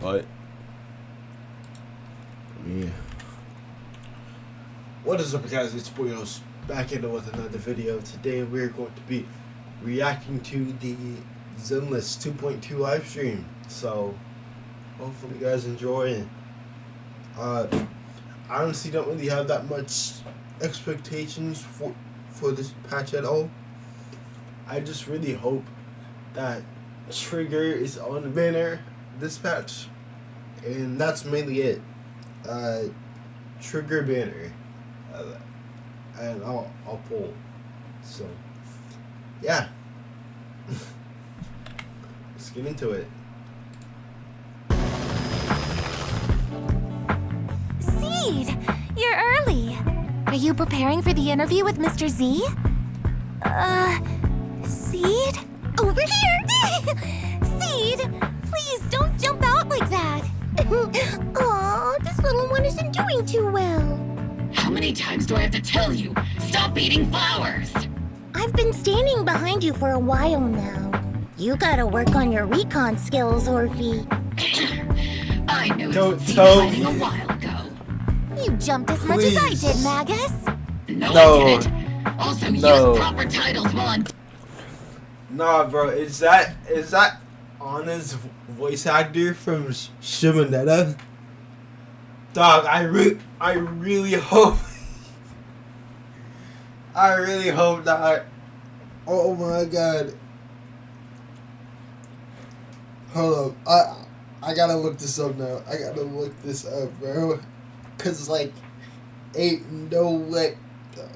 But yeah. What is up, guys? It's Boyos back in with another video. Today we're going to be reacting to the Zenless 2.2 live stream. So hopefully you guys enjoy it. I honestly don't really have that much expectations for this patch at all. I just really hope that Trigger is on the banner this patch, and that's mainly it. Trigger banner, and I'll pull. So yeah, let's get into it. Seed, you're early. Are you preparing for the interview with Mr. Z? Seed? Over here! Seed, please don't jump out like that. Aw, this little one isn't doing too well. How many times do I have to tell you? Stop eating flowers! I've been standing behind you for a while now. You gotta work on your recon skills, Orphe. I knew Don't it was tell hiding me. a while ago. You jumped as much as I Please. did, Magus. No, No. I didn't. Also, No. use proper titles while I'm... Nah, bro, is that Anna's voice actor from Shimonetta? Dog, I really hope. I really hope not. Oh my god. Hold up. I gotta look this up now. I gotta look this up, bro. Cause like, ain't no way. Dog.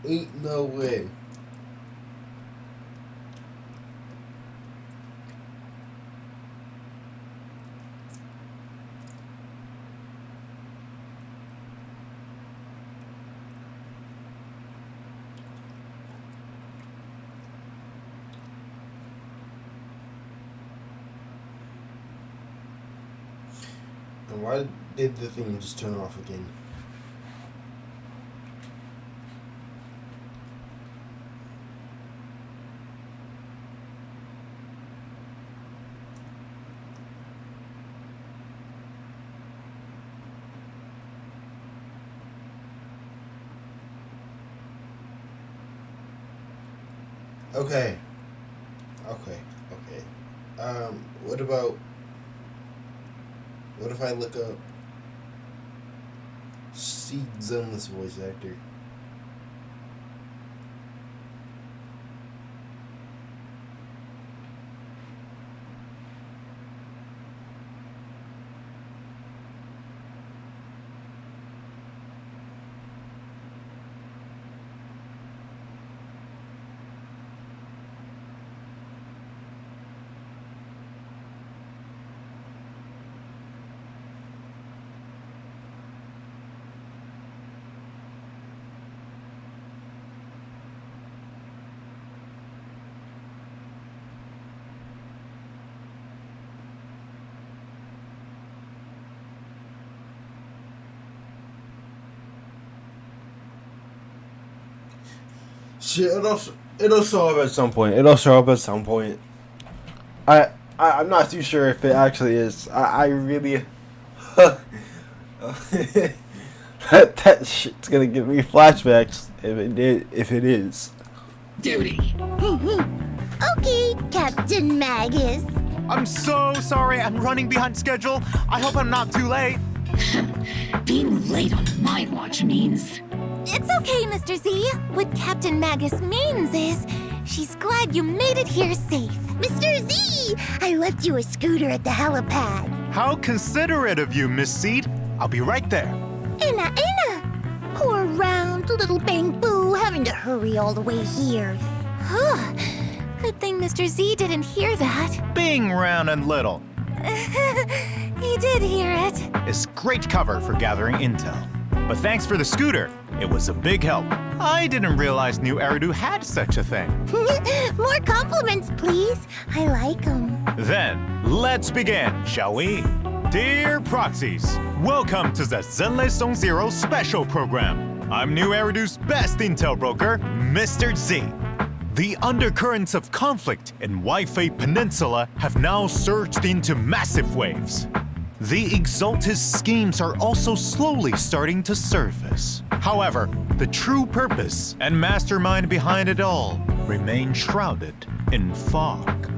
Ain't no way. And why did the thing just turn off again? Okay. What if I look up Seed Zenless voice actor? Shit, it'll show up at some point. I'm not too sure if it actually is. I really that shit's gonna give me flashbacks if it is. Duty. Okay, Captain Magus. I'm so sorry, I'm running behind schedule. I hope I'm not too late. Being late on my watch means... It's okay, Mr. Z. What Captain Magus means is she's glad you made it here safe. Mr. Z, I left you a scooter at the helipad. How considerate of you, Miss Seed. I'll be right there. Anna. Poor round little Bang Boo having to hurry all the way here. Huh. Good thing Mr. Z didn't hear that. Being round and little He did hear it. is great cover for gathering intel. But thanks for the scooter. It was a big help. I didn't realize New Eridu had such a thing. More compliments, please. I like them. Then, let's begin, shall we? Dear Proxies, welcome to the Zenless Zone Zero special program. I'm New Eridu's best intel broker, Mr. Z. The undercurrents of conflict in Wi-Fi Peninsula have now surged into massive waves. the Exaltus schemes are also slowly starting to surface. However, the true purpose and mastermind behind it all remain shrouded in fog.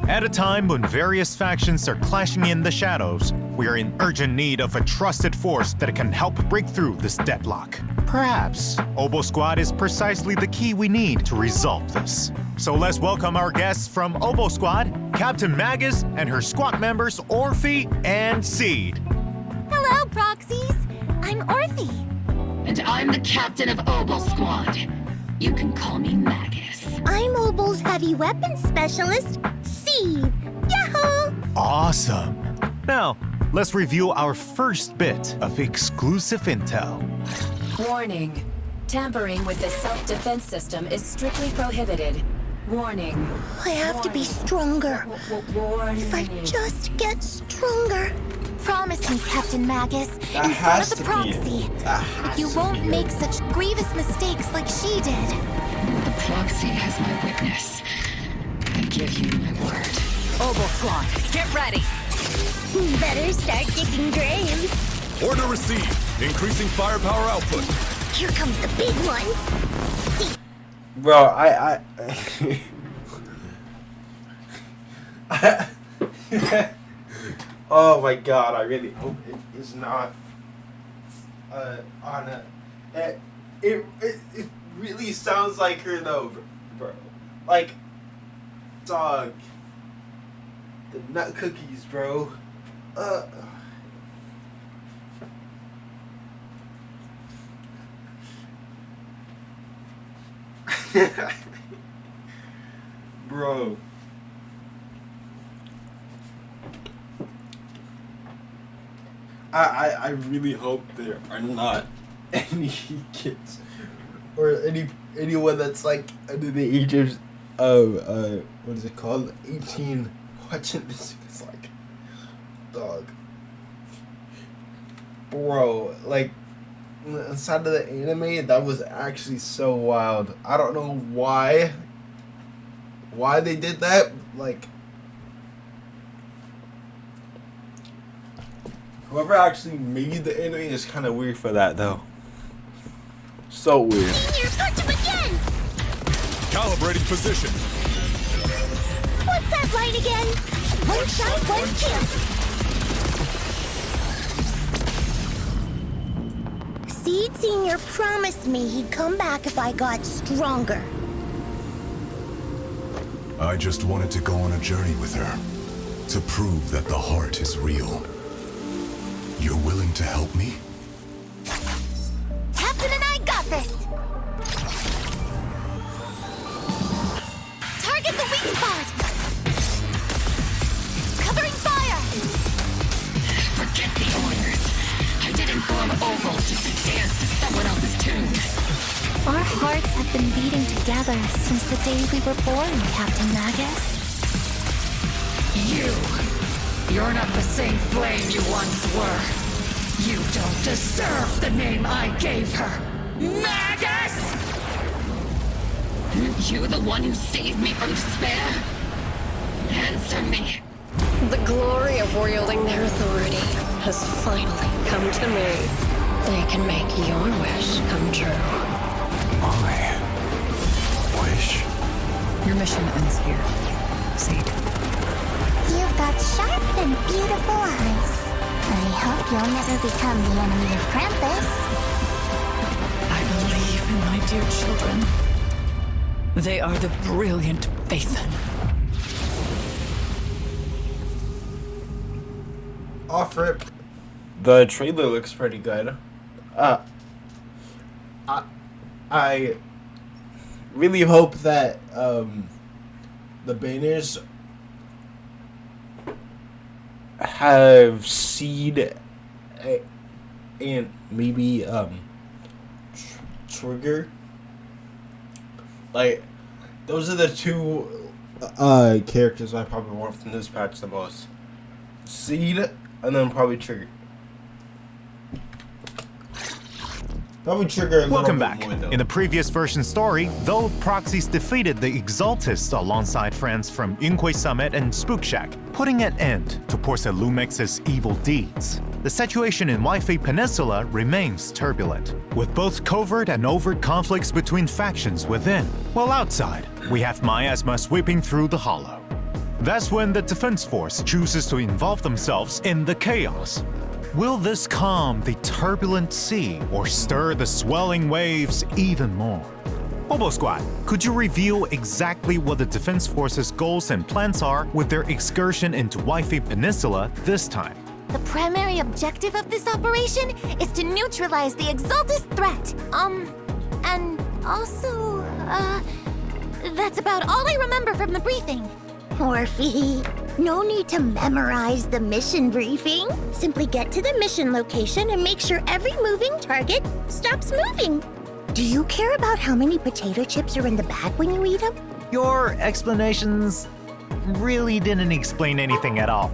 At a time when various factions are clashing in the shadows, we are in urgent need of a trusted force that can help break through this deadlock. Perhaps Obo Squad is precisely the key we need to resolve this. So let's welcome our guests from Obo Squad, Captain Magus and her squad members Orphe and Seed. Hello, Proxies. I'm Orphe. And I'm the captain of Obo Squad. You can call me Magus. I'm Obo's heavy weapons specialist, Seed. Yahoo! Awesome. Now, let's review our first bit of exclusive intel. Warning. Tampering with the self-defense system is strictly prohibited. Warning. I have to be stronger. Warning. If I just get stronger. Promise me, Captain Magus, That in front has of the to be it. Proxy, That that has you to won't be it. make such grievous mistakes like she did. The proxy has my witness. I give you my word. Obo Squad, get ready. Better start digging graves. Order received. Increasing firepower output. Here comes the big one. Bro, oh my god, I really hope it is not on a it really sounds like her though, bro. Like, dog, the nut cookies, bro. Bro. I really hope there are not any kids or anyone that's like under the age of what is it called, 18 watching this. It's like, dog, bro, like inside of the anime that was actually so wild. I don't know why they did that. Like, whoever actually made the anime is kind of weird for that, though. So weird. Here, punch him again! Calibrating position. What's that line again? One shot, one kill. Seed Senior promised me he'd come back if I got stronger. I just wanted to go on a journey with her. To prove that the heart is real. You're willing to help me? Captain and I got this. Target the weak spot. Covering fire. Forget the orders. I didn't form Oval just to dance to someone else's tune. Our hearts have been beating together since the day we were born, Captain Magus. You're not the same flame you once were. You don't deserve the name I gave her. Magus! Aren't you the one who saved me from despair? Answer me. The glory of wielding their authority has finally come to me. They can make your wish come true. My wish. Your mission ends here. Seed. You've got sharp and beautiful eyes. I hope you'll never become the enemy of Krampus. I believe in my dear children. They are the brilliant Phaethon. Off rip. The trailer looks pretty good. I really hope that the banners have Seed and maybe Trigger. Like, those are the two characters I probably want from this patch the most. Seed and then probably Trigger. Probably trigger a little Welcome bit back. more, though. In the previous version story, though Proxies defeated the Exaltists alongside friends from Yunhui Summit and Spook Shack, putting an end to Porcel Lumex's evil deeds, the situation in Wi-Fi Peninsula remains turbulent, with both covert and overt conflicts between factions within, while outside, we have Miasma sweeping through the hollow. That's when the Defense Force chooses to involve themselves in the chaos. Will this calm the turbulent sea or stir the swelling waves even more? Obo Squad, could you reveal exactly what the Defense Force's goals and plans are with their excursion into Wi-Fi Peninsula this time? The primary objective of this operation is to neutralize the Exaltist threat. And also, that's about all I remember from the briefing. Morphe, no need to memorize the mission briefing. Simply get to the mission location and make sure every moving target stops moving. Do you care about how many potato chips are in the bag when you eat them? Your explanations really didn't explain anything at all.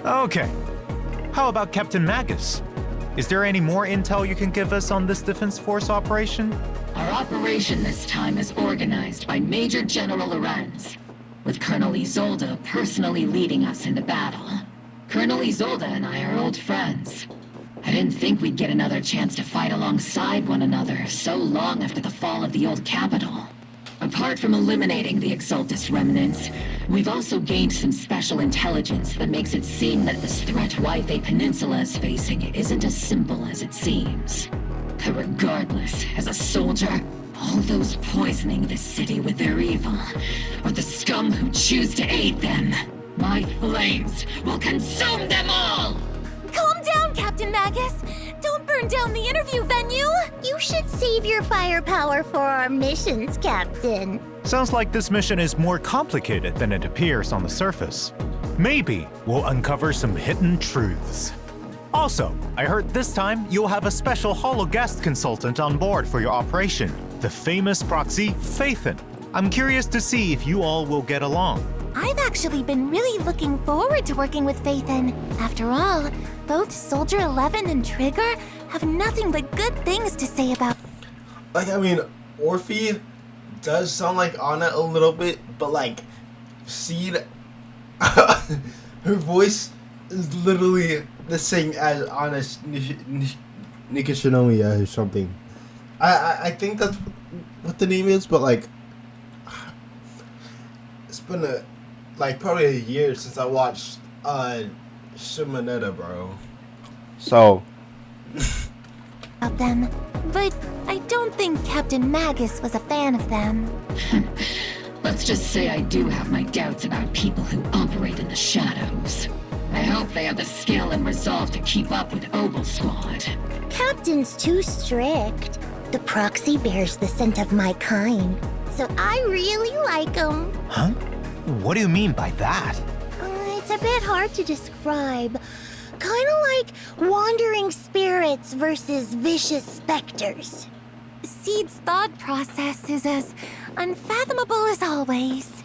Okay, how about Captain Magus? Is there any more intel you can give us on this Defense Force operation? Our operation this time is organized by Major General Lorenz, with Colonel Isolde personally leading us into battle. Colonel Isolde and I are old friends. I didn't think we'd get another chance to fight alongside one another so long after the fall of the old capital. Apart from eliminating the Exaltist remnants, we've also gained some special intelligence that makes it seem that this threat Wi-Fi Peninsula is facing isn't as simple as it seems. But regardless, as a soldier, all those poisoning this city with their evil, or the scum who choose to aid them, my flames will consume them all! Calm down, Captain Magus. Don't burn down the interview venue. You should save your firepower for our missions, Captain. Sounds like this mission is more complicated than it appears on the surface. Maybe we'll uncover some hidden truths. Also, I heard this time you'll have a special holo guest consultant on board for your operation, the famous proxy Phaethon. I'm curious to see if you all will get along. I've actually been really looking forward to working with Phaethon. After all, both Soldier 11 and Trigger have nothing but good things to say about. Like, I mean, Orphe does sound like Anna a little bit, but like, Seed, her voice is literally the same as Anna's Nikishinomiya or something. I think that's what the name is, but like, it's been probably a year since I watched Shimonetta, bro. So About them, but I don't think Captain Magus was a fan of them. Let's just say I do have my doubts about people who operate in the shadows. I hope they have the skill and resolve to keep up with Obo Squad. Captain's too strict. The proxy bears the scent of my kind, so I really like him. Huh? What do you mean by that? It's a bit hard to describe. Kind of like wandering spirits versus vicious specters. Seed's thought process is as unfathomable as always.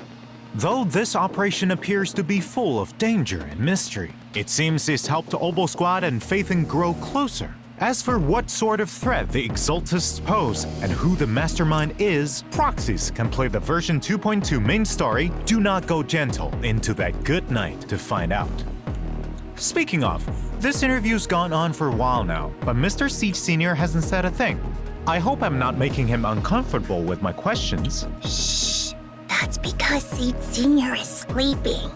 Though this operation appears to be full of danger and mystery, it seems it's helped Obo Squad and Phaethon grow closer. As for what sort of threat the Exaltists pose and who the mastermind is, proxies can play the version 2.2 main story Do Not Go Gentle into that good night to find out. Speaking of, this interview's gone on for a while now, but Mr. Siege Sr. hasn't said a thing. I hope I'm not making him uncomfortable with my questions. Shh! That's because Seed Sr. is sleeping.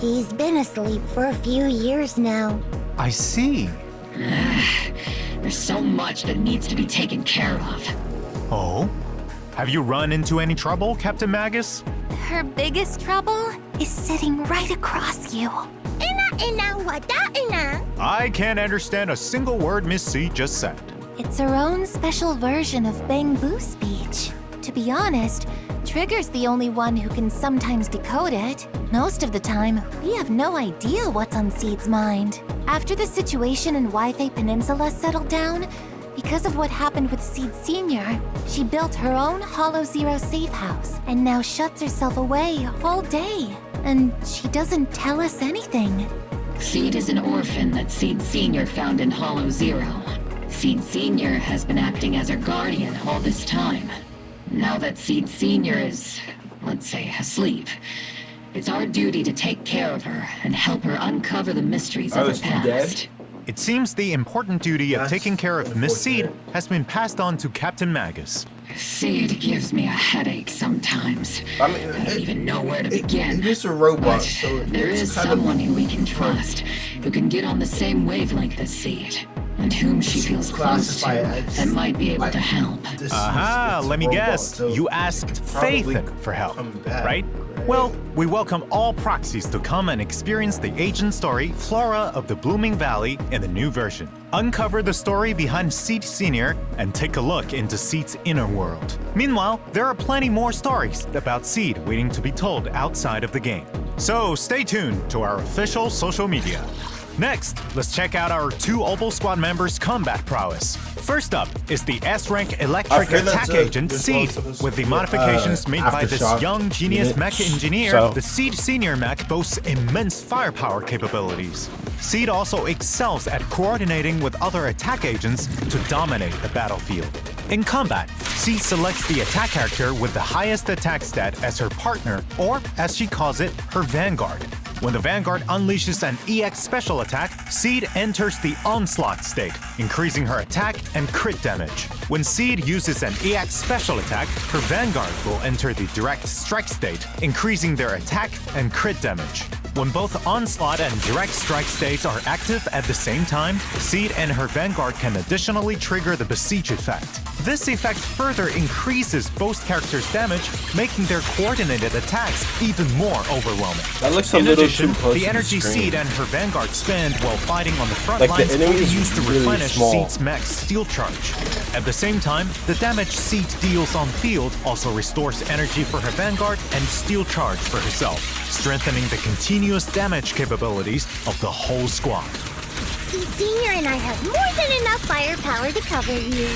He's been asleep for a few years now. I see. There's so much that needs to be taken care of. Oh? Have you run into any trouble, Captain Magus? Her biggest trouble is sitting right across you. I can't understand a single word Miss C just said. It's her own special version of Bang Boo speech. To be honest, Trigger's the only one who can sometimes decode it. Most of the time, we have no idea what's on Seed's mind. After the situation in Wi-Fi Peninsula settled down, because of what happened with Seed Sr., she built her own Hollow Zero safe house and now shuts herself away all day. And she doesn't tell us anything. Seed is an orphan that Seed Sr. found in Hollow Zero. Seed Senior has been acting as her guardian all this time. Now that Seed Senior is, let's say, asleep, it's our duty to take care of her and help her uncover the mysteries of her past. It seems the important duty of taking care of Miss Seed has been passed on to Captain Magus. Seed gives me a headache sometimes. I don't even know where to begin. It is a robot, But so there is someone who we can trust, who can get on the same wavelength as Seed, and whom she feels close to, and might be able to help. Aha, let me guess. You asked Faith for help, right? Well, we welcome all proxies to come and experience the agent story Flora of the Blooming Valley in the new version. Uncover the story behind Seed Senior and take a look into Seed's inner world. Meanwhile, there are plenty more stories about Seed waiting to be told outside of the game. So stay tuned to our official social media. Next, let's check out our 2 Opal Squad members' combat prowess. First up is the S-rank electric attack agent Seed. With the modifications made by this young genius mech engineer, the Seed Senior mech boasts immense firepower capabilities. Seed also excels at coordinating with other attack agents to dominate the battlefield. In combat, Seed selects the attack character with the highest attack stat as her partner, or as she calls it, her vanguard. When the Vanguard unleashes an EX special attack, Seed enters the Onslaught state, increasing her attack and crit damage. When Seed uses an EX special attack, her Vanguard will enter the Direct Strike state, increasing their attack and crit damage. When both Onslaught and Direct Strike states are active at the same time, Seed and her Vanguard can additionally trigger the Besiege effect. This effect further increases both characters' damage, making their coordinated attacks even more overwhelming. That looks a In little addition, too close the to energy screen. Seed and her Vanguard spend while fighting on the front Like, the lines will enemy be is used to really replenish small. Seed's mech's steel charge. At the same time, the damage Seed deals on field also restores energy for her Vanguard and steel charge for herself, strengthening the continuous damage capabilities of the whole squad. Seed Senior and I have more than enough firepower to cover you.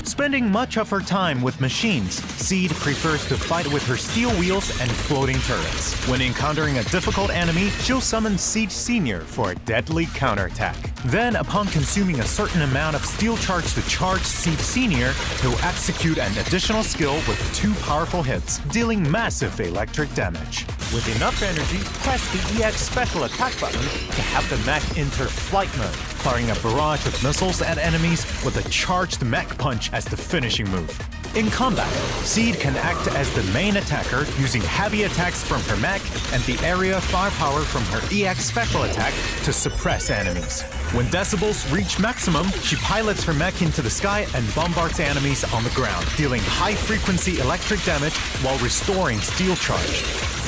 Spending much of her time with machines, Seed prefers to fight with her steel wheels and floating turrets. When encountering a difficult enemy, she'll summon Seed Senior for a deadly counterattack. Then, upon consuming a certain amount of steel charge to charge Seed Senior, he'll execute an additional skill with 2 powerful hits, dealing massive electric damage. With enough energy, press the EX special attack button to have the mech enter flight mode, firing a barrage of missiles at enemies with a charged mech punch as the finishing move. In combat, Seed can act as the main attacker using heavy attacks from her mech and the area firepower from her EX special attack to suppress enemies. When decibels reach maximum, she pilots her mech into the sky and bombards enemies on the ground, dealing high-frequency electric damage while restoring steel charge.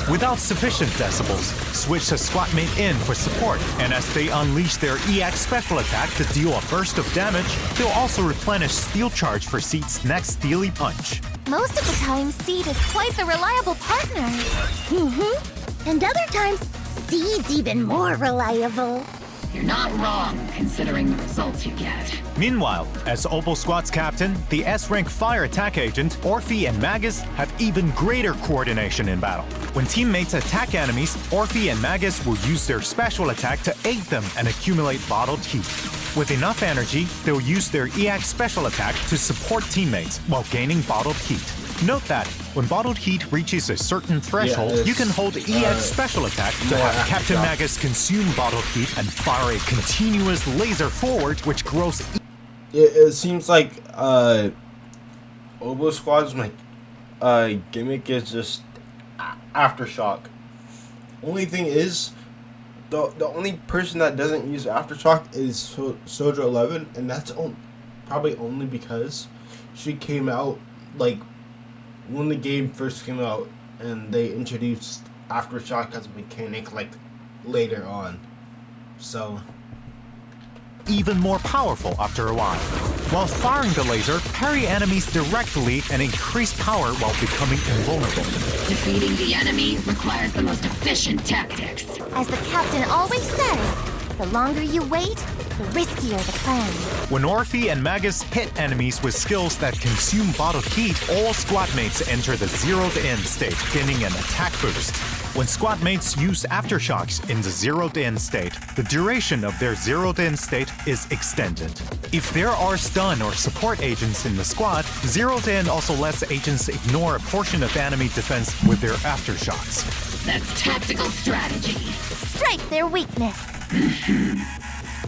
Without sufficient decibels, switch a squadmate in for support, and as they unleash their EX special attack to deal a burst of damage, they'll also replenish steel charge for Seed's next steely punch. Most of the time, Seed is quite the reliable partner. And other times, Seed's even more reliable. You're not wrong, considering the results you get. Meanwhile, as Opal Squad's captain, the S-rank fire attack agent, Orphe and Magus have even greater coordination in battle. When teammates attack enemies, Orphe and Magus will use their special attack to aid them and accumulate bottled heat. With enough energy, they'll use their EX special attack to support teammates while gaining bottled heat. Note that when bottled heat reaches a certain threshold, you can hold EX special attack to have Captain Magus consume bottled heat and fire a continuous laser forward, which grows. It seems like Opal Squad's gimmick is just aftershock. Only thing is, the only person that doesn't use aftershock is Soldier 11, and that's probably only because she came out like when the game first came out, and they introduced aftershock as a mechanic like later on. So even more powerful after a while. While firing the laser, parry enemies directly and increase power while becoming invulnerable. Defeating the enemy requires the most efficient tactics. As the captain always says, the longer you wait, the riskier the plan. When Orphe and Magus hit enemies with skills that consume bottled heat, all squad mates enter the zeroed-in state, gaining an attack boost. When squad mates use aftershocks in the zeroed-in state, the duration of their zeroed-in state is extended. If there are stun or support agents in the squad, zeroed-in also lets agents ignore a portion of enemy defense with their aftershocks. That's tactical strategy. Strike their weakness.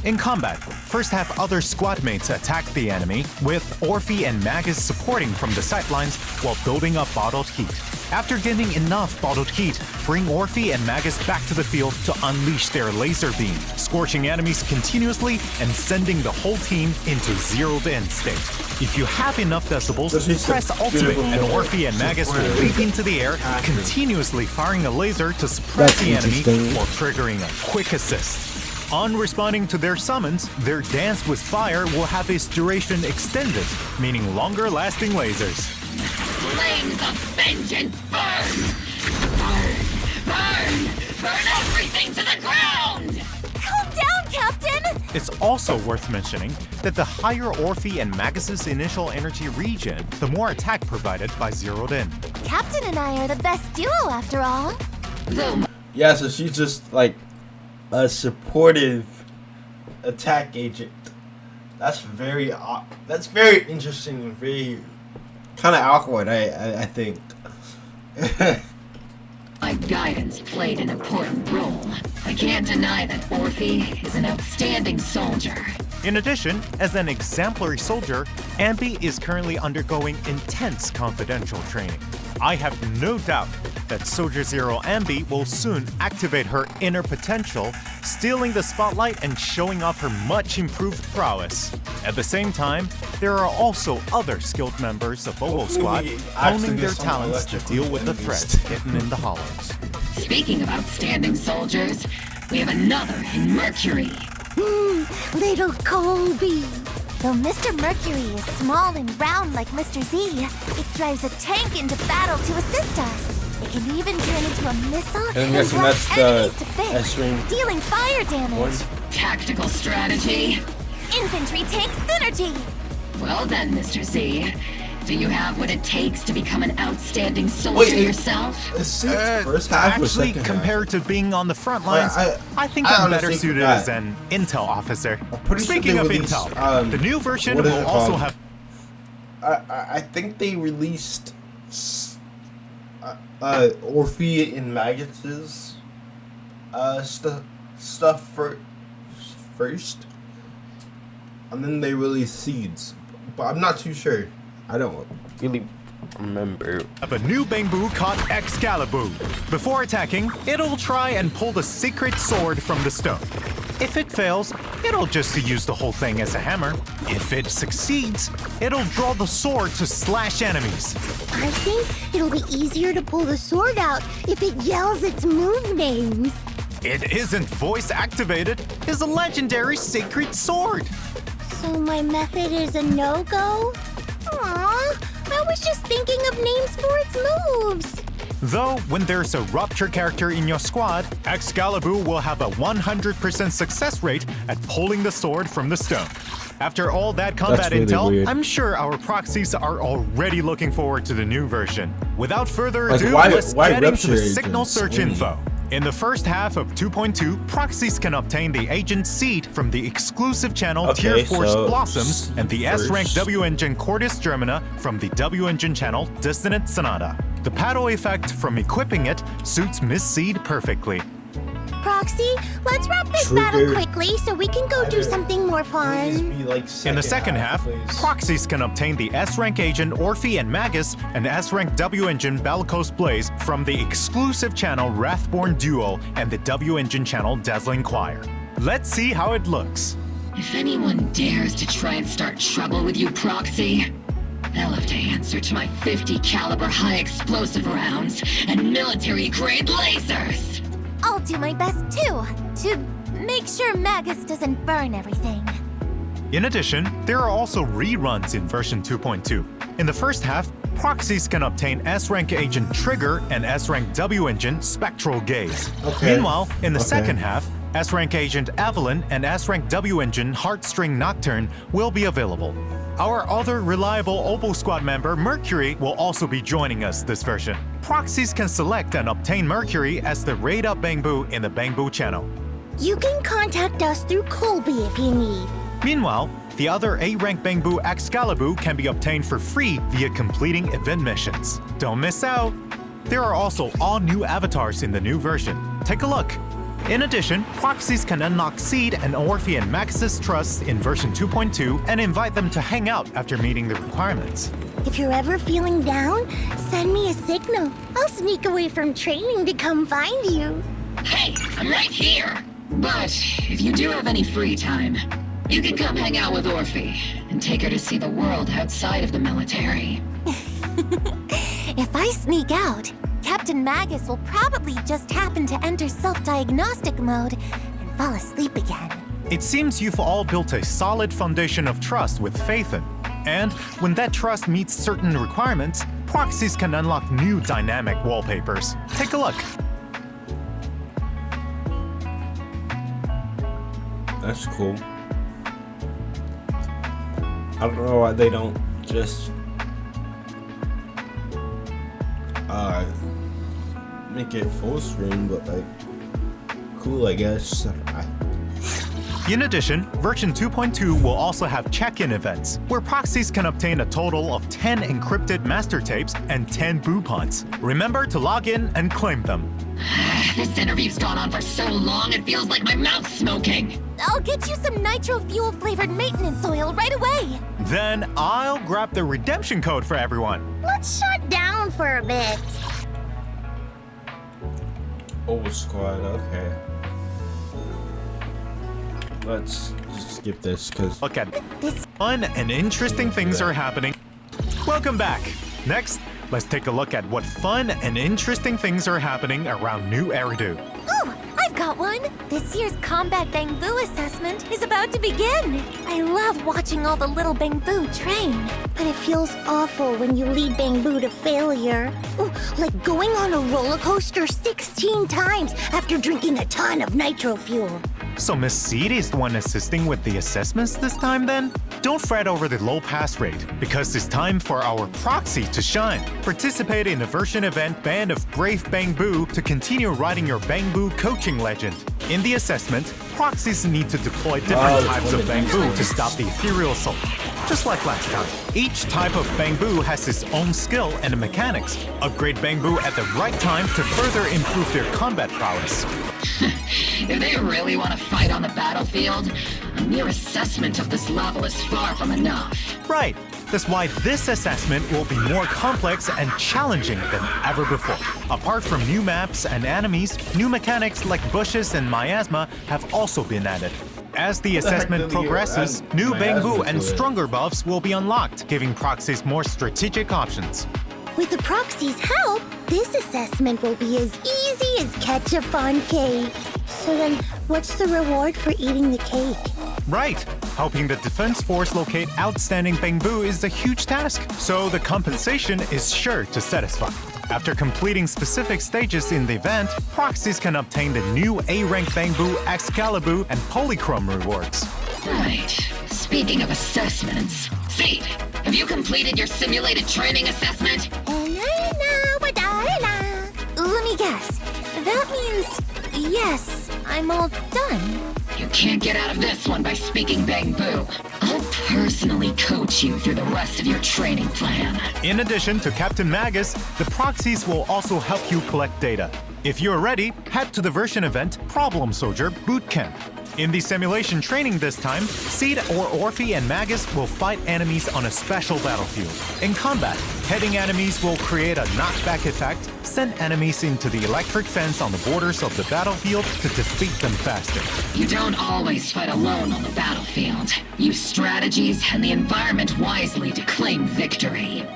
In combat, first have other squad mates attack the enemy, with Orphe and Magus supporting from the sidelines while building up bottled heat. After getting enough bottled heat, bring Orphe and Magus back to the field to unleash their laser beam, scorching enemies continuously and sending the whole team into zeroed-in state. If you have enough decibels, press ultimate and Orphe and Magus will leap into the air, continuously firing a laser to suppress the enemy while triggering a quick assist. On responding to their summons, their dance with fire will have its duration extended, meaning longer-lasting lasers. Flames of vengeance burn! Burn! Burn! Burn everything to the ground! Calm down, Captain! It's also worth mentioning that the higher Orphe and Magus' initial energy regen, the more attack provided by Zeroed In. Captain and I are the best duo after all. Yeah, so she's just like a supportive attack agent. That's very interesting and very kind of awkward. I think. My guidance played an important role. I can't deny that Orphe is an outstanding soldier. In addition, as an exemplary soldier, Ambi is currently undergoing intense confidential training. I have no doubt that Soldier Zero Ambi will soon activate her inner potential, stealing the spotlight and showing off her much improved prowess. At the same time, there are also other skilled members of Bobo Squad honing their talents to deal with the threats hidden in the hollows. Speaking of outstanding soldiers, we have another in Mercury. Little Colby. Though Mr. Mercury is small and round like Mr. Z, it drives a tank into battle to assist us. It can even turn into a missile and blast enemies to bits, dealing fire damage. Tactical strategy. Infantry tank synergy. Well then, Mr. Z, do you have what it takes to become an outstanding soldier yourself? Actually, compared to being on the front lines, I think I'm better suited as an intel officer. Speaking of intel, the new version will also have... I think they released Orphe and Magus' stuff first, and then they released Seeds, but I'm not too sure. I don't really remember. Of a new Bangbu called Excalibur. Before attacking, it'll try and pull the secret sword from the stone. If it fails, it'll just use the whole thing as a hammer. If it succeeds, it'll draw the sword to slash enemies. I think it'll be easier to pull the sword out if it yells its move names. It isn't voice activated. It's a legendary sacred sword. So my method is a no-go? Aww, I was just thinking of names for its moves. Though, when there's a Rupture character in your squad, Excalibur will have a 100% success rate at pulling the sword from the stone. After all that combat intel, I'm sure our proxies are already looking forward to the new version. Without further ado, let's get into the signal search info. In the first half of 2.2, proxies can obtain the Agent Seed from the exclusive channel Tier Force Blossoms and the S-Rank W-Engine Cordis Germina from the W-Engine channel Dissonant Sonata. The paddle effect from equipping it suits Miss Seed perfectly. Proxy, let's wrap this battle quickly so we can go do something more fun. In the second half, proxies can obtain the S-Rank Agent Orphe and Magus and S-Rank W-Engine Bellicose Blaze from the exclusive channel Wrathborn Duo and the W-Engine channel Dazzling Choir. Let's see how it looks. If anyone dares to try and start trouble with you, Proxy, they'll have to answer to my 50 caliber high explosive rounds and military-grade lasers! I'll do my best too, to make sure Magus doesn't burn everything. In addition, there are also reruns in version 2.2. In the first half, proxies can obtain S-rank Agent Trigger and S-rank W Engine Spectral Gaze. Okay. Meanwhile, in the Okay. second half, S-rank Agent Evelyn and S-rank W Engine Heartstring Nocturne will be available. Our other reliable Opal Squad member, Mercury, will also be joining us this version. Proxies can select and obtain Mercury as the Raid Up Bangbu in the Bangbu channel. You can contact us through Colby if you need. Meanwhile, the other A-rank Bangbu Excalibur can be obtained for free via completing event missions. Don't miss out! There are also all new avatars in the new version. Take a look! In addition, proxies can unlock Seed and Orphe and Max's Trust in version 2.2 and invite them to hang out after meeting the requirements. If you're ever feeling down, send me a signal. I'll sneak away from training to come find you. Hey, I'm right here! But if you do have any free time, you can come hang out with Orphe and take her to see the world outside of the military. If I sneak out, Captain Magus will probably just happen to enter self-diagnostic mode and fall asleep again. It seems you've all built a solid foundation of trust with Phaethon. And when that trust meets certain requirements, proxies can unlock new dynamic wallpapers. Take a look. That's cool. I don't know why they don't just make it full screen, but like cool, I guess. In addition, version 2.2 will also have check-in events, where proxies can obtain a total of 10 encrypted master tapes and 10 boopons. Remember to log in and claim them. This interview's gone on for so long, it feels like my mouth's smoking. I'll get you some nitro fuel-flavored maintenance oil right away. Then I'll grab the redemption code for everyone. Let's shut down for a bit. Old squad, okay. Let's just skip this because Look at this. Fun and interesting things are happening. Welcome back. Next, let's take a look at what fun and interesting things are happening around New Eridu. Ooh, I've got one. This year's Combat Bangbu assessment is about to begin. I love watching all the little Bangbu train. But it feels awful when you lead Bangbu to failure. Ooh, like going on a roller coaster 16 times after drinking a ton of nitro fuel. So Miss Seed is the one assisting with the assessments this time then? Don't fret over the low pass rate, because it's time for our proxy to shine. Participate in the version event Band of Brave Bangbu to continue riding your Bangbu coaching legend. In the assessment, proxies need to deploy different types of Bangbu to stop the ethereal assault. Just like last time, each type of Bangbu has its own skill and mechanics. Upgrade Bangbu at the right time to further improve their combat prowess. If they really want to fight on the battlefield, a mere assessment of this level is far from enough. Right. That's why this assessment will be more complex and challenging than ever before. Apart from new maps and enemies, new mechanics like bushes and miasma have also been added. As the assessment progresses, new Bangbu and stronger buffs will be unlocked, giving proxies more strategic options. With the proxy's help, this assessment will be as easy as ketchup on cake. So then, what's the reward for eating the cake? Right. Helping the defense force locate outstanding Bangbu is a huge task, so the compensation is sure to satisfy. After completing specific stages in the event, proxies can obtain the new A-rank Bangbu, Excalibur, and Polychrome rewards. Right. Speaking of assessments, Seed, have you completed your simulated training assessment? Let me guess. That means, yes, I'm all done. You can't get out of this one by speaking Bangbu. I'll personally coach you through the rest of your training plan. In addition to Captain Magus, the proxies will also help you collect data. If you're ready, head to the version event Problem Soldier Bootcamp. In the simulation training this time, Seed or Orphe and Magus will fight enemies on a special battlefield. In combat, hitting enemies will create a knockback effect, send enemies into the electric fence on the borders of the battlefield to defeat them faster. You don't always fight alone on the battlefield. Use strategies and the environment wisely to claim victory.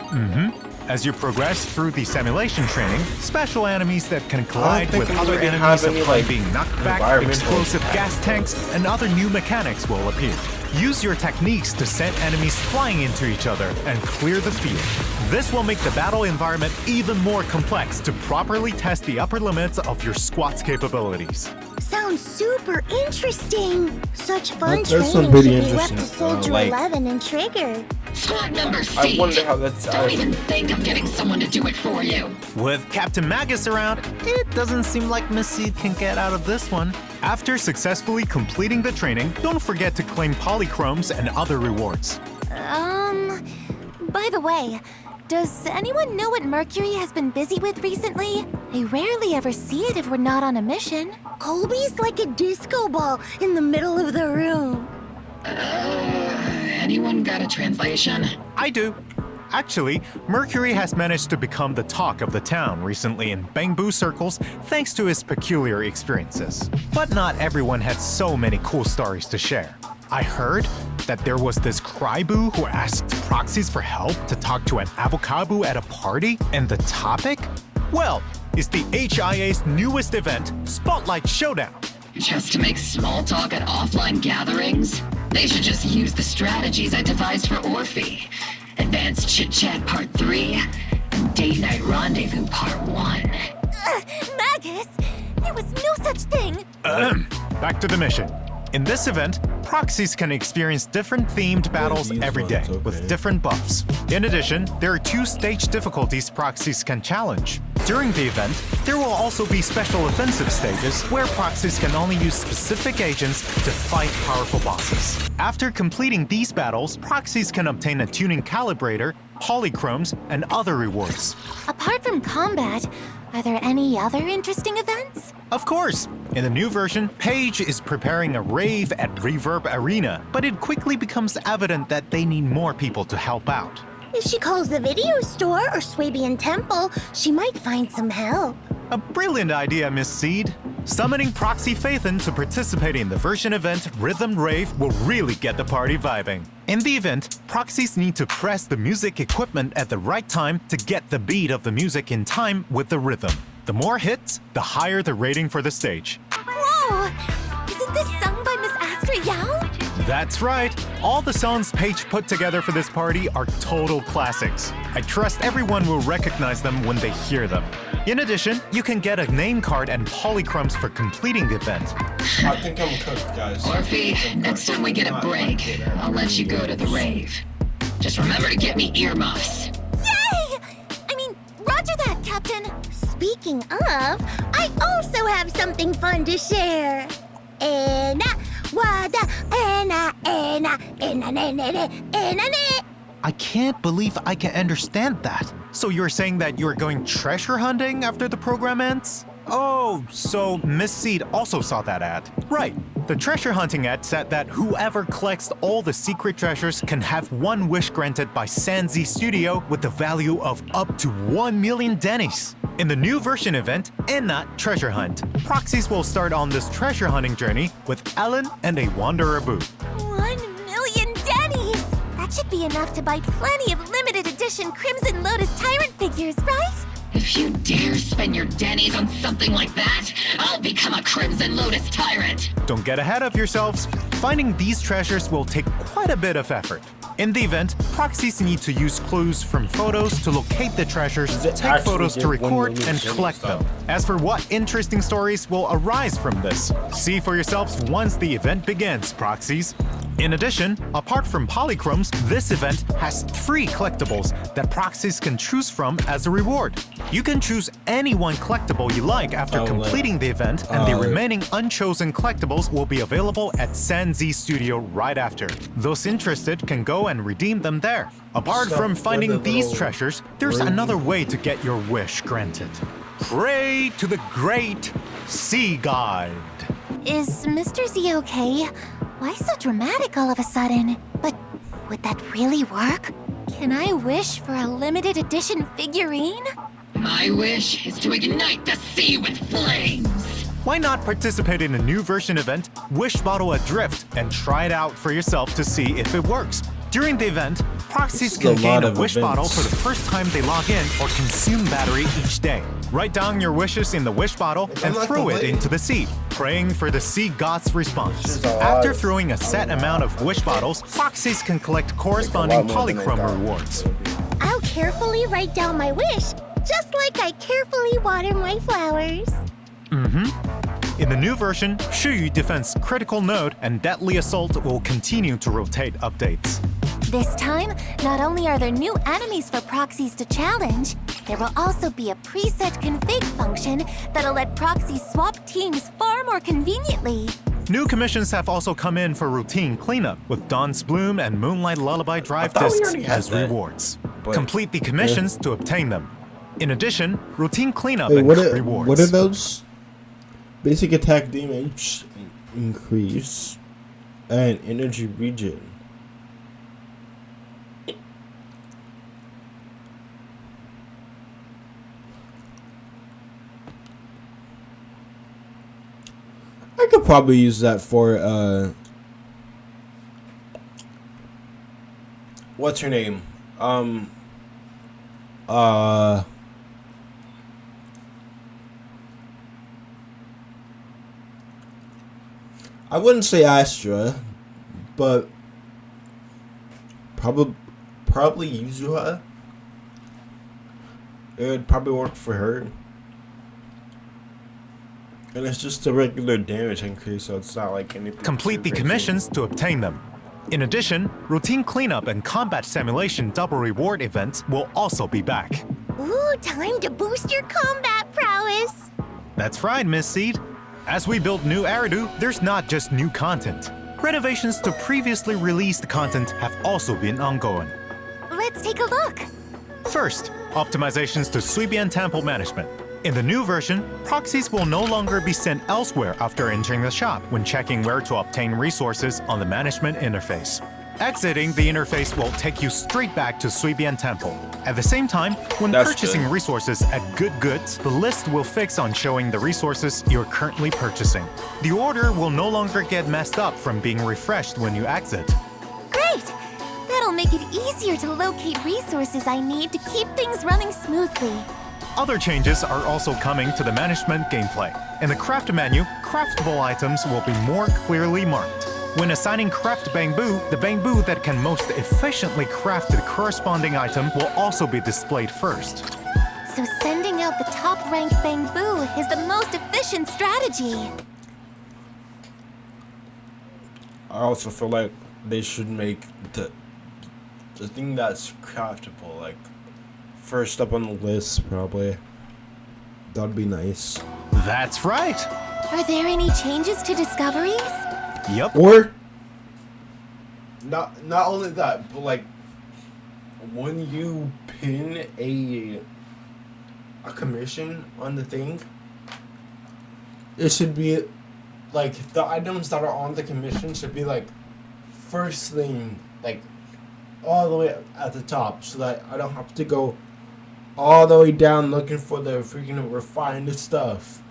As you progress through the simulation training, special enemies that can collide with other enemies apply being knocked back, explosive gas tanks, and other new mechanics will appear. Use your techniques to send enemies flying into each other and clear the field. This will make the battle environment even more complex to properly test the upper limits of your squad's capabilities. Sounds super interesting. Such fun That's training pretty should be left to interesting. Soldier Like- 11 and Trigger. Squad member C. I wonder how that's Don't even think of getting someone to do it for you. With Captain Magus around, it doesn't seem like Miss Seed can get out of this one. After successfully completing the training, don't forget to claim polychromes and other rewards. By the way, does anyone know what Mercury has been busy with recently? I rarely ever see it if we're not on a mission. Colby's like a disco ball in the middle of the room. Anyone got a translation? I do. Actually, Mercury has managed to become the talk of the town recently in Bamboo circles thanks to his peculiar experiences. But not everyone had so many cool stories to share. I heard that there was this Cryboo who asked proxies for help to talk to an avocado at a party, and the topic? Well, is the HIA's newest event, Spotlight Showdown. Just to make small talk at offline gatherings? They should just use the strategies I devised for Orphe. Advanced Chit Chat Part 3 and Date Night Rendezvous Part 1. Magus, there was no such thing. Back to the mission. In this event, proxies can experience different themed battles these every day ones, with okay. different buffs. In addition, there are 2 stage difficulties proxies can challenge. During the event, there will also be special offensive stages where proxies can only use specific agents to fight powerful bosses. After completing these battles, proxies can obtain a tuning calibrator, polychromes, and other rewards. Apart from combat, are there any other interesting events? Of course! In the new version, Paige is preparing a rave at Reverb Arena, but it quickly becomes evident that they need more people to help out. If she calls the video store or Swabian Temple, she might find some help. A brilliant idea, Miss Seed. Summoning Proxy Phaethon to participate in the version event Rhythm Rave will really get the party vibing. In the event, proxies need to press the music equipment at the right time to get the beat of the music in time with the rhythm. The more hits, the higher the rating for the stage. Whoa! Isn't this sung by Miss Astra Yao? That's right! All the songs Paige put together for this party are total classics. I trust everyone will recognize them when they hear them. In addition, you can get a name card and polychromes for completing the event. I think I'm cooked, guys. Orphe, next time we get a break, I'll let you go to the rave. Just remember to get me earmuffs. Yay! I mean, roger that, Captain. Speaking of, I also have something fun to share. I can't believe I can understand that. So you're saying that you're going treasure hunting after the program ends? Oh, so Miss Seed also saw that ad. Right. The treasure hunting ad said that whoever collects all the secret treasures can have one wish granted by Sanzi Studio with the value of up to 1 million dennies. In the new version event, Enna Treasure Hunt, proxies will start on this treasure hunting journey with Ellen and a Wanderer Boo. 1 million dennies! That should be enough to buy plenty of limited edition Crimson Lotus Tyrant figures, right? If you dare spend your dennies on something like that, I'll become a Crimson Lotus Tyrant. Don't get ahead of yourselves. Finding these treasures will take quite a bit of effort. In the event, proxies need to use clues from photos to locate the treasures, it take actually photos to give 1 record, million and dennies collect stuff? them. As for what interesting stories will arise from this, see for yourselves once the event begins, proxies. In addition, apart from polychromes, this event has 3 collectibles that proxies can choose from as a reward. You can choose any one collectible you like after completing the event, and the remaining unchosen collectibles will be available at Sanzi Studio right after. Those interested can go and redeem them there. Apart from finding these treasures, there's another way to get your wish granted. Pray to the great Sea God. Is Mr. Z okay? Why so dramatic all of a sudden? But would that really work? Can I wish for a limited edition figurine? My wish is to ignite the sea with flames. Why not participate in a new version event, Wish Bottle Adrift, and try it out for yourself to see if it works? During the event, proxies This is can a gain lot a of wish bottle events. for the first time they log in or consume battery each day. Write down your wishes in the wish bottle and not throw it complaining. into the sea, praying for the sea god's response. This is a lot. After throwing a set amount of wish bottles, proxies can collect corresponding more than I polychrome thought. rewards. I'll carefully write down my wish, just like I carefully water my flowers. In the new version, Shiyu Defense Critical Node and Deadly Assault will continue to rotate updates. This time, not only are there new enemies for proxies to challenge, there will also be a preset config function that'll let proxies swap teams far more conveniently. New commissions have also come in for routine cleanup, with Dawn's Bloom and Moonlight Lullaby Drive thought we discs already had as that, rewards. but- Complete the commissions to obtain them. In addition, routine cleanup Wait, and what are, rewards. what are those? Basic attack damage increase and energy regen. I could probably use that for what's her name? I wouldn't say Astra, but probably Yuzua. It would probably work for her. And it's just a regular damage increase, so it's not like anything. Complete the too crazy. commissions to obtain them. In addition, routine cleanup and combat simulation double reward events will also be back. Ooh, time to boost your combat prowess. That's right, Miss Seed. As we build new Eridu, there's not just new content. Renovations to previously released content have also been ongoing. Let's take a look. First, optimizations to Suibian Temple management. In the new version, proxies will no longer be sent elsewhere after entering the shop when checking where to obtain resources on the management interface. Exiting the interface will take you straight back to Suibian Temple. At the same time, when That's purchasing good. resources at Good Goods, the list will fix on showing the resources you're currently purchasing. The order will no longer get messed up from being refreshed when you exit. Great! That'll make it easier to locate resources I need to keep things running smoothly. Other changes are also coming to the management gameplay. In the craft menu, craftable items will be more clearly marked. When assigning craft bamboo, the bamboo that can most efficiently craft the corresponding item will also be displayed first. So sending out the top-ranked bamboo is the most efficient strategy. I also feel like they should make the thing that's craftable like first up on the list, probably. That'd be nice. That's right! Are there any changes to discoveries? Yep. Or Not only that, but like when you pin a commission on the thing, it should be like the items that are on the commission should be like first thing, like all the way at the top, so that I don't have to go all the way down looking for the freaking refined stuff.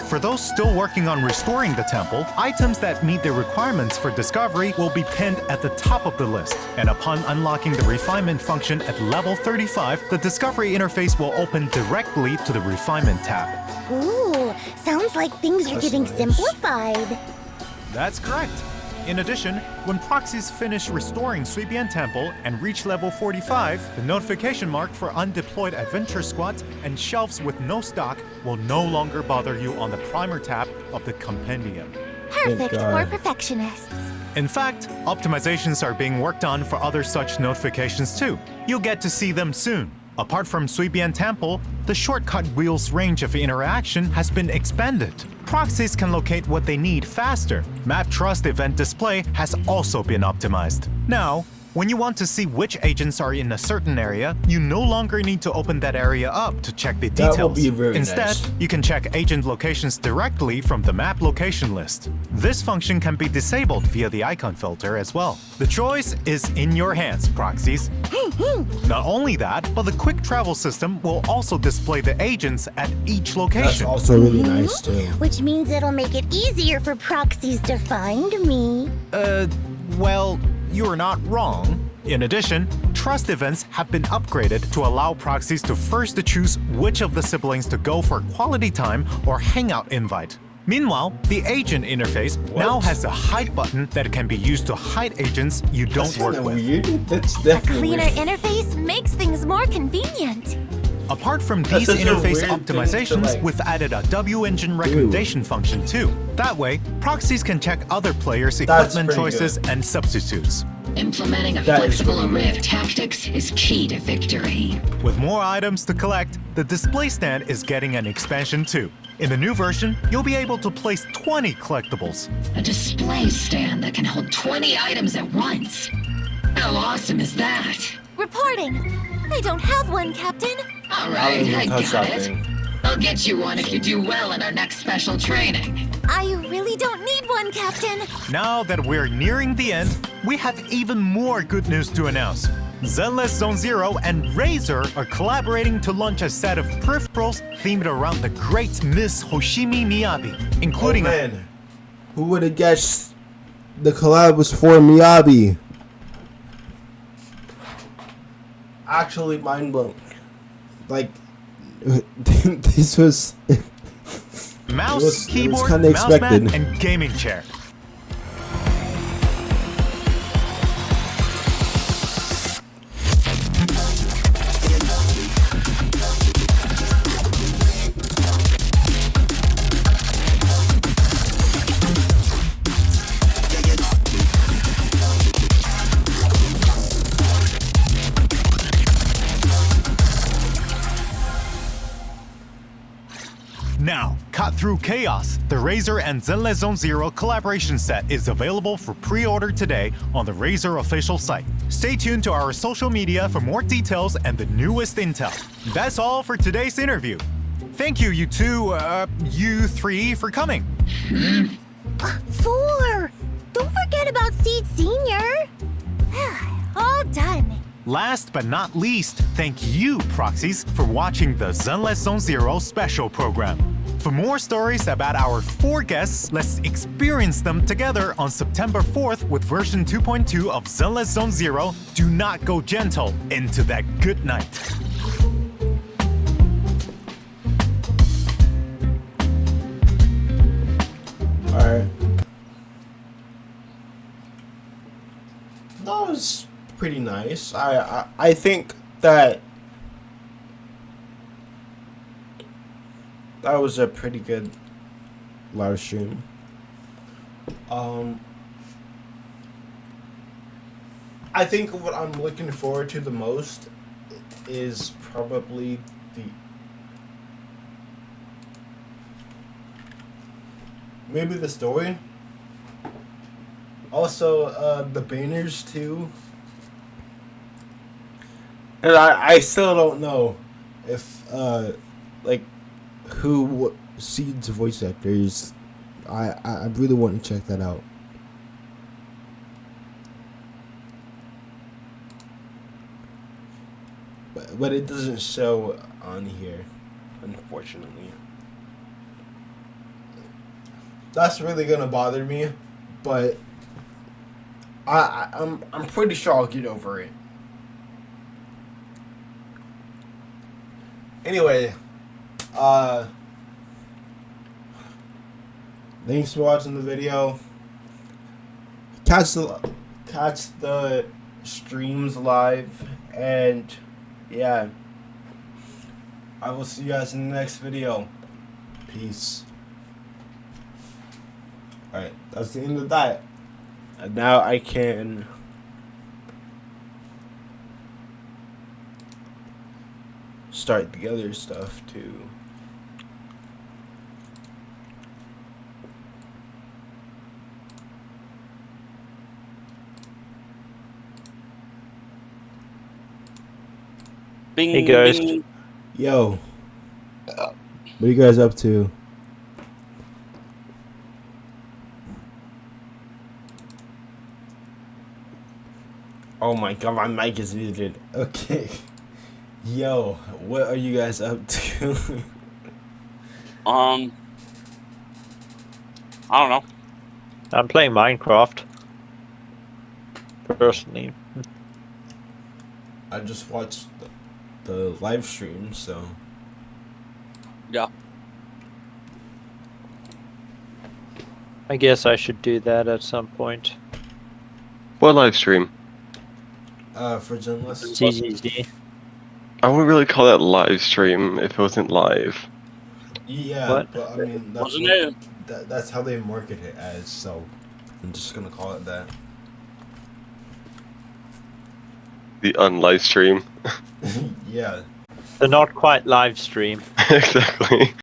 For those still working on restoring the temple, items that meet the requirements for discovery will be pinned at the top of the list. And upon unlocking the refinement function at level 35, the discovery interface will open directly to the refinement tab. Ooh, sounds like things are That's getting nice. simplified. That's correct. In addition, when proxies finish restoring Suibian Temple and reach level 45, the notification mark for undeployed adventure squads and shelves with no stock will no longer bother you on the primer tab of the compendium. Perfect for God. perfectionists. In fact, optimizations are being worked on for other such notifications too. You'll get to see them soon. Apart from Suibian Temple, the shortcut wheel's range of interaction has been expanded. Proxies can locate what they need faster. Map Trust event display has also been optimized. Now, when you want to see which agents are in a certain area, you no longer need to open that area up to check the That details. will be very Instead, nice. you can check agent locations directly from the map location list. This function can be disabled via the icon filter as well. The choice is in your hands, proxies. Not only that, but the quick travel system will also display the agents at each that's location. also really nice too. Which means it'll make it easier for proxies to find me. Well, you're not wrong. In addition, trust events have been upgraded to allow proxies to first choose which of the siblings to go for quality time or hangout invite. Meanwhile, the agent interface now has a hide button that can be used to hide agents you don't work with. Weird. That's A definitely cleaner weird. interface makes things more convenient. Apart from That's these such a interface weird thing to, optimizations, like, we've added a W-engine recommendation function too. That way, proxies can check other players' That's equipment pretty choices and substitutes. Implementing a That is flexible pretty array of tactics is key to victory. With more items to collect, the display stand is getting an expansion too. In the new version, you'll be able to place 20 collectibles. A display stand that can hold 20 items at once. How awesome is that? Reporting. I don't have one, Captain. All I right, don't even I touch got that it. thing. I'll get you one if you do well in our next special training. I really don't need one, Captain. Now that we're nearing the end, we have even more good news to announce. Zenless Zone Zero and Razer are collaborating to launch a set of peripherals themed around the great Miss Hoshimi Miyabi, including Oh, man. Who would have guessed the collab was for Miyabi? Actually, mind blown. Like, this was. mouse, It was keyboard, kinda mouse expected. mat, and gaming chair. Now, cut through chaos. The Razer and Zenless Zone Zero collaboration set is available for pre-order today on the Razer official site. Stay tuned to our social media for more details and the newest intel. That's all for today's interview. Thank you, you three, for coming. 4. Don't forget about Seed Senior. All done. Last but not least, thank you, Proxies, for watching the Zenless Zone Zero special program. For more stories about our 4 guests, let's experience them together on September 4th with version 2.2 of Zenless Zone Zero. Do not go gentle into that good night. Alright. That was pretty nice. I think that was a pretty good live stream. I think what I'm looking forward to the most is probably maybe the story. Also, the banners too. And I still don't know if like who Seed's voice actors. I really want to check that out. But it doesn't show on here, unfortunately. That's really gonna bother me, but I'm pretty sure I'll get over it. Anyway, thanks for watching the video. Catch the streams live, and yeah, I will see you guys in the next video. Peace. Alright, that's the end of that. And now I can start the other stuff too. Bing, Hey, guys. bing. Yo, what are you guys up to? Oh my god, my mic is muted. Okay. Yo, what are you guys up to? I don't know. I'm playing Minecraft. personally. I just watched the live stream, so Yeah. I guess I should do that at some point. What live stream? for Zenless. ZZZ. I wouldn't really call that live stream if it wasn't live. Yeah, What? but I mean that's Wasn't it? that's how they market it as. So I'm just gonna call it that. The unlive stream. Yeah. The not quite live stream. Exactly.